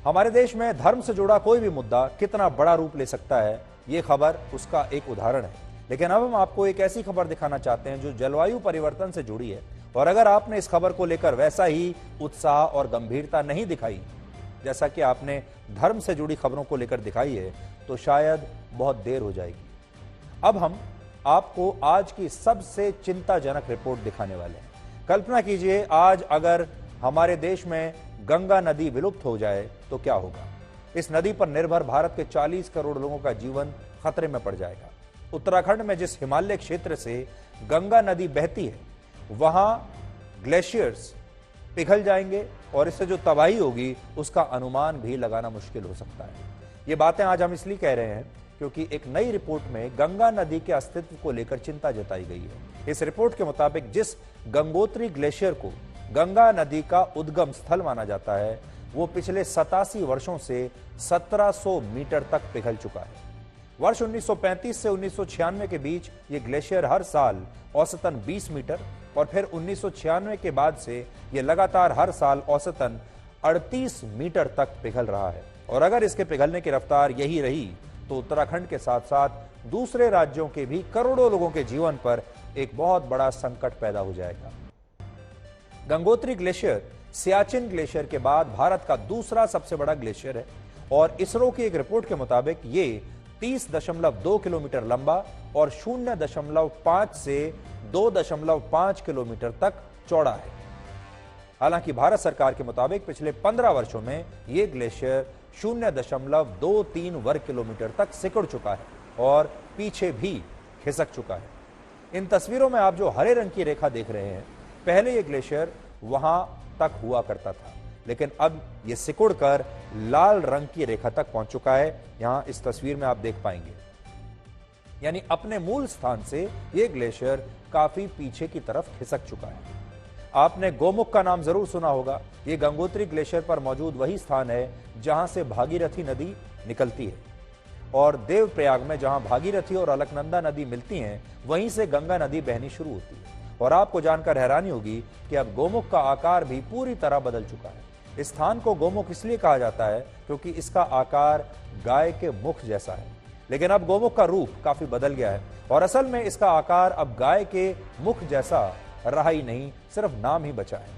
हमारे देश में धर्म से जुड़ा कोई भी मुद्दा कितना बड़ा रूप ले सकता है, ये खबर उसका एक उदाहरण है। लेकिन अब हम आपको एक ऐसी खबर दिखाना चाहते हैं जो जलवायु परिवर्तन से जुड़ी है, और अगर आपने इस खबर को लेकर वैसा ही उत्साह और गंभीरता नहीं दिखाई जैसा कि आपने धर्म से जुड़ी खबरों को लेकर दिखाई है, तो शायद बहुत देर हो जाएगी। अब हम आपको आज की सबसे चिंताजनक रिपोर्ट दिखाने वाले हैं। कल्पना कीजिए, आज अगर हमारे देश में गंगा नदी विलुप्त हो जाए तो क्या होगा। इस नदी पर निर्भर भारत के 40 करोड़ लोगों का जीवन खतरे में पड़ जाएगा। उत्तराखंड में जिस हिमालय क्षेत्र से गंगा नदी बहती है, वहां ग्लेशियर्स पिघल जाएंगे और इससे जो तबाही होगी उसका अनुमान भी लगाना मुश्किल हो सकता है। ये बातें आज हम इसलिए कह रहे हैं क्योंकि एक नई रिपोर्ट में गंगा नदी के अस्तित्व को लेकर चिंता जताई गई है। इस रिपोर्ट के मुताबिक जिस गंगोत्री ग्लेशियर को गंगा नदी का उद्गम स्थल माना जाता है, वो पिछले 87 वर्षों से 1700 मीटर तक पिघल चुका है। वर्ष 1935 से 1996 के बीच ये ग्लेशियर हर साल औसतन 20 मीटर और फिर 1996 के बाद से ये लगातार हर साल औसतन 38 मीटर तक पिघल रहा है। और अगर इसके पिघलने की रफ्तार यही रही तो उत्तराखंड के साथ साथ दूसरे राज्यों के भी करोड़ों लोगों के जीवन पर एक बहुत बड़ा संकट पैदा हो जाएगा। गंगोत्री ग्लेशियर सियाचिन ग्लेशियर के बाद भारत का दूसरा सबसे बड़ा ग्लेशियर है और इसरो की एक रिपोर्ट के मुताबिक ये 30.2 किलोमीटर लंबा और 0.5 से 2.5 किलोमीटर तक चौड़ा है। हालांकि भारत सरकार के मुताबिक पिछले 15 वर्षों में यह ग्लेशियर 0.23 वर्ग किलोमीटर तक सिकुड़ चुका है और पीछे भी खिसक चुका है। इन तस्वीरों में आप जो हरे रंग की रेखा देख रहे हैं, पहले यह ग्लेशियर वहां तक हुआ करता था, लेकिन अब यह सिकुड़कर लाल रंग की रेखा तक पहुंच चुका है। यहां इस तस्वीर में आप देख पाएंगे, यानी अपने मूल स्थान से यह ग्लेशियर काफी पीछे की तरफ खिसक चुका है। आपने गोमुख का नाम जरूर सुना होगा। यह गंगोत्री ग्लेशियर पर मौजूद वही स्थान है जहां से भागीरथी नदी निकलती है और देवप्रयाग में जहां भागीरथी और अलकनंदा नदी मिलती हैं, वहीं से गंगा नदी बहनी शुरू होती है। और आपको जानकर हैरानी होगी कि अब गोमुख का आकार भी पूरी तरह बदल चुका है। इस स्थान को गोमुख इसलिए कहा जाता है क्योंकि इसका आकार गाय के मुख जैसा है, लेकिन अब गोमुख का रूप काफी बदल गया है और असल में इसका आकार अब गाय के मुख जैसा रहा ही नहीं, सिर्फ नाम ही बचा है।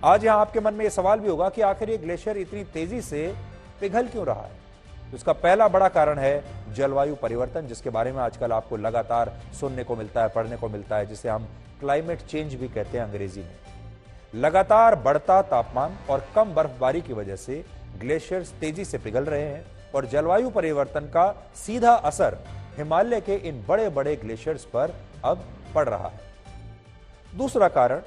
आज यहां आपके मन में यह सवाल भी होगा कि आखिर ये ग्लेशियर इतनी तेजी से पिघल क्यों रहा है। इसका पहला बड़ा कारण है जलवायु परिवर्तन, जिसके बारे में आजकल आपको लगातार सुनने को मिलता है, पढ़ने को मिलता है, जिसे हम क्लाइमेट चेंज भी कहते हैं अंग्रेजी में। लगातार बढ़ता तापमान और कम बर्फबारी की वजह से ग्लेशियर्स तेजी से पिघल रहे हैं और जलवायु परिवर्तन का सीधा असर हिमालय के इन बड़े बड़े ग्लेशियर्स पर अब पड़ रहा है। दूसरा कारण,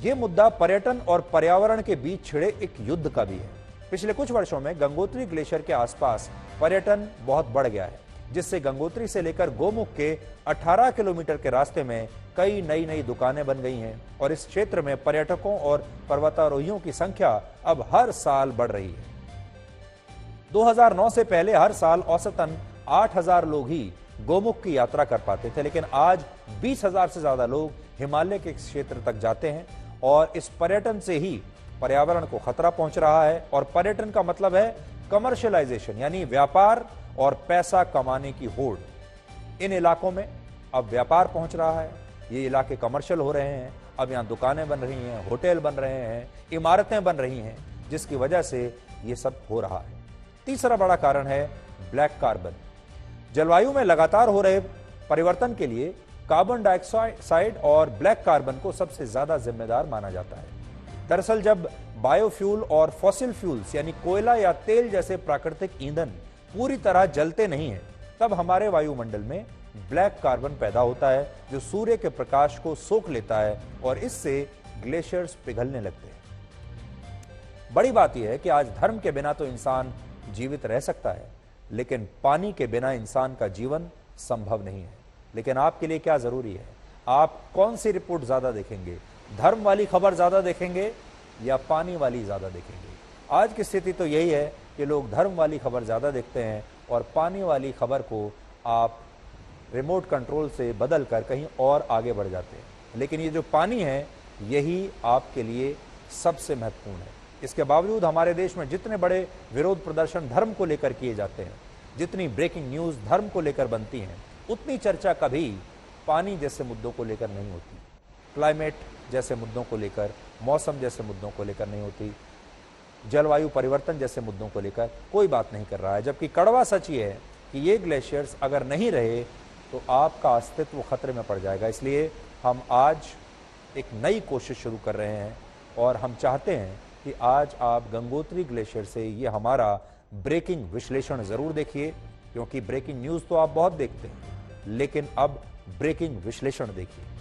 यह मुद्दा पर्यटन और पर्यावरण के बीच छिड़े एक युद्ध का भी है। पिछले कुछ वर्षों में गंगोत्री ग्लेशियर के आसपास पर्यटन बहुत बढ़ गया है, जिससे गंगोत्री से लेकर गोमुख के 18 किलोमीटर के रास्ते में कई नई नई दुकानें बन गई हैं और इस क्षेत्र में पर्यटकों और पर्वतारोहियों की संख्या अब हर साल बढ़ रही है। 2009 से पहले हर औसतन औसतन 8,000 लोग ही गोमुख की यात्रा कर पाते थे, लेकिन आज 20,000 से ज्यादा लोग हिमालय के क्षेत्र तक जाते हैं और इस पर्यटन से ही पर्यावरण को खतरा पहुंच रहा है। और पर्यटन का मतलब है कमर्शियलाइजेशन, यानी व्यापार और पैसा कमाने की होड़। इन इलाकों में अब व्यापार पहुंच रहा है, ये इलाके कमर्शियल हो रहे हैं, अब यहां दुकानें बन रही हैं, होटल बन रहे हैं, इमारतें बन रही हैं, जिसकी वजह से ये सब हो रहा है। तीसरा बड़ा कारण है ब्लैक कार्बन। जलवायु में लगातार हो रहे परिवर्तन के लिए कार्बन डाइऑक्साइड और ब्लैक कार्बन को सबसे ज्यादा जिम्मेदार माना जाता है। दरअसल जब बायोफ्यूल और फॉसिल फ्यूल्स यानी कोयला या तेल जैसे प्राकृतिक ईंधन पूरी तरह जलते नहीं है, तब हमारे वायुमंडल में ब्लैक कार्बन पैदा होता है जो सूर्य के प्रकाश को सोख लेता है और इससे ग्लेशियर्स पिघलने लगते हैं। बड़ी बात यह है कि आज धर्म के बिना तो इंसान जीवित रह सकता है, लेकिन पानी के बिना इंसान का जीवन संभव नहीं है। लेकिन आपके लिए क्या जरूरी है? आप कौन सी रिपोर्ट ज्यादा देखेंगे? धर्म वाली खबर ज्यादा देखेंगे या पानी वाली ज्यादा देखेंगे? आज की स्थिति तो यही है कि लोग धर्म वाली खबर ज्यादा देखते हैं और पानी वाली खबर को आप रिमोट कंट्रोल से बदल कर कहीं और आगे बढ़ जाते हैं। लेकिन ये जो पानी है, यही आपके लिए सबसे महत्वपूर्ण है। इसके बावजूद हमारे देश में जितने बड़े विरोध प्रदर्शन धर्म को लेकर किए जाते हैं, जितनी ब्रेकिंग न्यूज धर्म को लेकर बनती हैं, उतनी चर्चा कभी पानी जैसे मुद्दों को लेकर नहीं होती, क्लाइमेट जैसे मुद्दों को लेकर, मौसम जैसे मुद्दों को लेकर नहीं होती, जलवायु परिवर्तन जैसे मुद्दों को लेकर कोई बात नहीं कर रहा है। जबकि कड़वा सच ये है कि ये ग्लेशियर्स अगर नहीं रहे तो आपका अस्तित्व खतरे में पड़ जाएगा। इसलिए हम आज एक नई कोशिश शुरू कर रहे हैं और हम चाहते हैं कि आज आप गंगोत्री ग्लेशियर से ये हमारा ब्रेकिंग विश्लेषण जरूर देखिए, क्योंकि ब्रेकिंग न्यूज तो आप बहुत देखते हैं, लेकिन अब ब्रेकिंग विश्लेषण देखिए।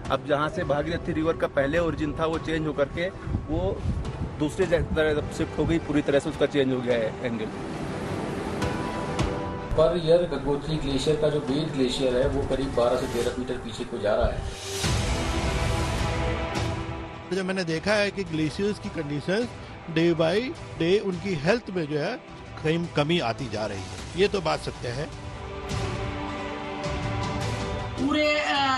अब जहाँ से भागीरथी रिवर का पहले ओरिजिन था वो चेंज होकर के वो दूसरे तरफ शिफ्ट हो गई, पूरी तरह से उसका चेंज हो गया है एंगल। पर यार गंगोत्री ग्लेशियर का जो मेन ग्लेशियर है वो करीब 12 से 13 मीटर पीछे को जा रहा है। जो मैंने देखा है कि ग्लेशियर्स की कंडीशंस डे बाय डे उनकी हेल्थ में जो है कहीं कमी आती जा रही है, ये तो बात सत्य है। पूरे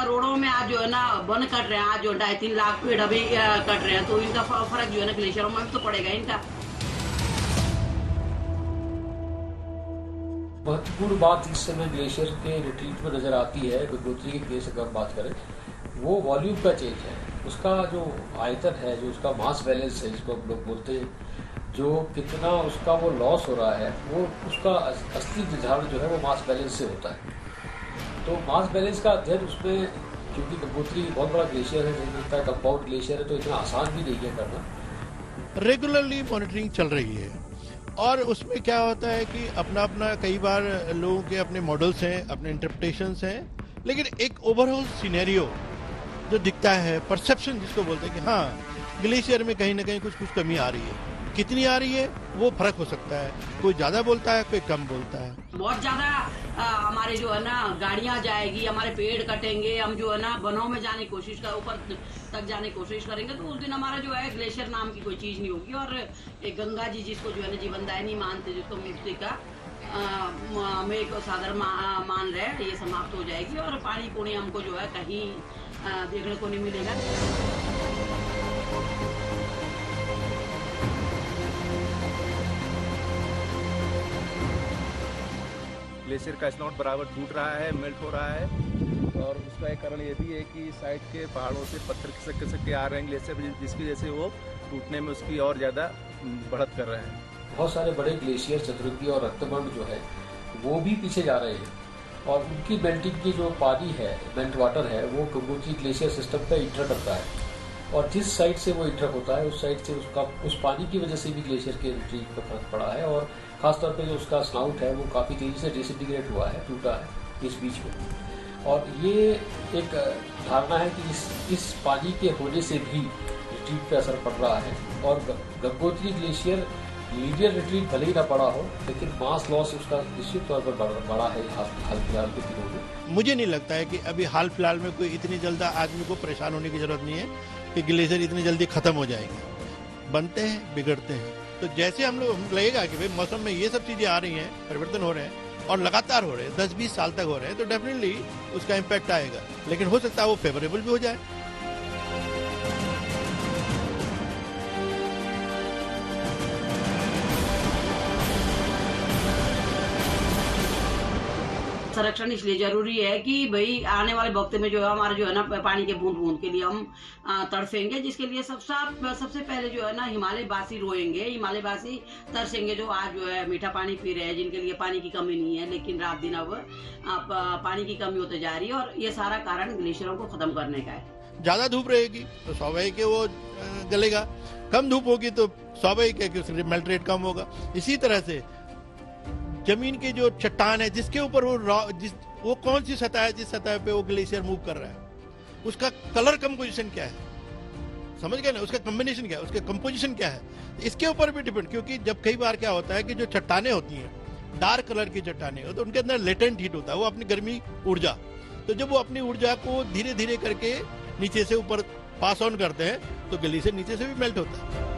रोडों में आज जो है ना वन कट रहे हैं, आज जो 2.5-3 लाख पेड़ अभी कट रहे हैं, तो इनका फर्क जो है ना ग्लेशियरों में भी तो पड़ेगा इनका। महत्वपूर्ण बात इस समय ग्लेशियर के रिट्रीट में नजर आती है, गंगोत्री के केस अगर हम बात करें, वो वॉल्यूम का चेंज है। उसका जो आयतन है, जो उसका मास बैलेंस है जिसको हम लोग बोलते हैं, जो कितना उसका वो लॉस हो रहा है, वो उसका असली निर्धारण जो है वो मास बैलेंस से होता है। तो मास बैलेंस का अध्ययन उसमें, क्योंकि गंगोत्री बहुत बड़ा ग्लेशियर है, कंपाउंड ग्लेशियर है, तो इतना आसान भी नहीं है करना। रेगुलरली मॉनिटरिंग चल रही है और उसमें क्या होता है कि अपना अपना कई बार लोगों के अपने मॉडल्स हैं, अपने इंटरप्रिटेशंस हैं, लेकिन एक ओवरऑल सिनेरियो जो दिखता है, परसेप्शन जिसको बोलते हैं कि हाँ ग्लेशियर में कहीं ना कहीं कुछ कमी आ रही है। कितनी आ रही है वो फर्क हो सकता है, कोई ज्यादा बोलता है, कोई कम बोलता है। बहुत ज्यादा हमारे जो है ना गाड़ियां जाएगी, हमारे पेड़ कटेंगे, हम जो है ना वनों में जाने की कोशिश कर, ऊपर तक जाने की कोशिश करेंगे, तो उस दिन हमारा जो है ग्लेशियर नाम की कोई चीज नहीं होगी। और एक गंगा जी जिसको जो है ना जीवनदायिनी मानते, जिसको मिट्टी का में एक साधारण मान रहे हैं, ये समाप्त हो जाएगी और पानी पुणे हमको जो है कहीं देखने को नहीं मिलेगा। ग्लेशियर का स्नॉट बराबर टूट रहा है, मेल्ट हो रहा है, और उसका एक कारण ये भी है कि साइड के पहाड़ों से पत्थर खिसक खिसक के आ रहे हैं ग्लेशियर, जिसकी वजह से वो टूटने में उसकी और ज़्यादा बढ़त कर रहे हैं। बहुत सारे बड़े ग्लेशियर, चतुर्गी और रक्तबंध जो है वो भी पीछे जा रहे हैं, और उनकी मेल्टिंग की जो पानी है, मेल्ट वाटर है, वो गंगोत्री ग्लेशियर सिस्टम पे इंटर करता है, और जिस साइड से वो इंटर होता है उस साइड से उसका उस पानी की वजह से भी ग्लेशियर के रिट्रीट पर फर्क पड़ा है। और खासतौर पे जो उसका स्नाउट है वो काफ़ी तेज़ी से डिसइंटीग्रेट हुआ है, टूटा है इस बीच में। और ये एक धारणा है कि इस पानी के होने से भी रिट्रीट पे असर पड़ रहा है। और गंगोत्री ग्लेशियर लीनियर रिट्रीट भले ही ना पड़ा हो, लेकिन मास लॉस उसका निश्चित तौर पर बढ़ा है हाल फिलहाल के दिनों में। मुझे नहीं लगता है कि अभी हाल फिलहाल में कोई इतनी जल्द आदमी को परेशान होने की जरूरत नहीं है कि ग्लेशियर इतनी जल्दी खत्म हो जाएंगे। बनते हैं, बिगड़ते हैं, तो जैसे हम लगेगा कि भाई मौसम में ये सब चीजें आ रही हैं, परिवर्तन हो रहे हैं और लगातार हो रहे हैं, 10-20 साल तक हो रहे हैं, तो डेफिनेटली उसका इम्पैक्ट आएगा। लेकिन हो सकता है वो फेवरेबल भी हो जाए। संरक्षण इसलिए जरूरी है कि भाई आने वाले वक्त में जो है हमारे जो है ना पानी के बूंद बूंद के लिए हम तड़फेंगे, जिसके लिए सबसे पहले जो है ना हिमालय वासी रोएंगे, हिमालय वासी तरसेंगे, जो आज जो है मीठा पानी पी रहे हैं, जिनके लिए पानी की कमी नहीं है, लेकिन रात दिन अब पानी की कमी होते जा रही है। और ये सारा कारण ग्लेशियरों को खत्म करने का है। ज्यादा धूप रहेगी तो स्वाभाविक है वो गलेगा, कम धूप होगी तो स्वाभाविक है कि उसका मेल्ट रेट कम होगा। इसी तरह से जमीन की जो चट्टान है जिसके ऊपर वो कौन सी सतह है जिस सतह पे वो ग्लेशियर मूव कर रहा है, उसका कलर कंपोजिशन क्या है, समझ गए ना, उसका कॉम्बिनेशन क्या है, उसका कंपोजिशन क्या है, इसके ऊपर भी डिपेंड। क्योंकि जब कई बार क्या होता है कि जो चट्टाने होती हैं डार्क कलर की चट्टाने, तो उनके अंदर लेटेंट हीट होता है, वो अपनी गर्मी ऊर्जा, तो जब वो अपनी ऊर्जा को धीरे धीरे करके नीचे से ऊपर पास ऑन करते हैं तो ग्लेशियर नीचे से भी मेल्ट होता है।